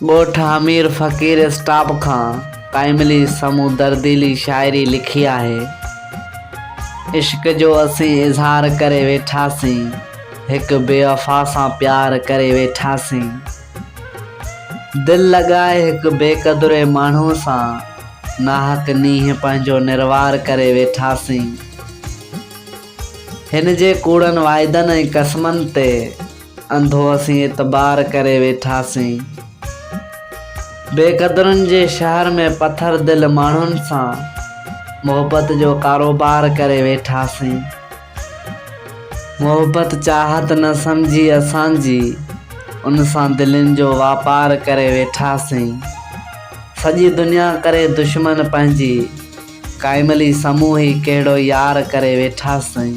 ॻोठ अमीर फ़क़ीर स्टाफ खां काइमली समूह दर्दीली शाइरी लिखी आहे। इश्क जो असीं इज़हार करे वेठासीं, हिक बेवफ़ा सां प्यार करे वेठासीं। दिल लॻाए हिक बेक़दुरे माण्हू सां, नाहक नींहं पंहिंजो निर्वार करे वेठासीं। हिन जे कूड़नि वाइदनि ऐं क़स्मनि ते अंधो असीं एतबार करे वेठासीं। बेक़दरनि जे शहर में पत्थर दिल माण्हुनि सां मोहब्बत जो कारोबार करे वेठासीं। मोहब्बत चाहत न सम्झी असांजी, उन सां दिलनि जो वापार करे वेठासीं। सॼी दुनिया करे दुश्मन पंहिंजी, काइमली समूह ई कहिड़ो यार करे वेठासीं।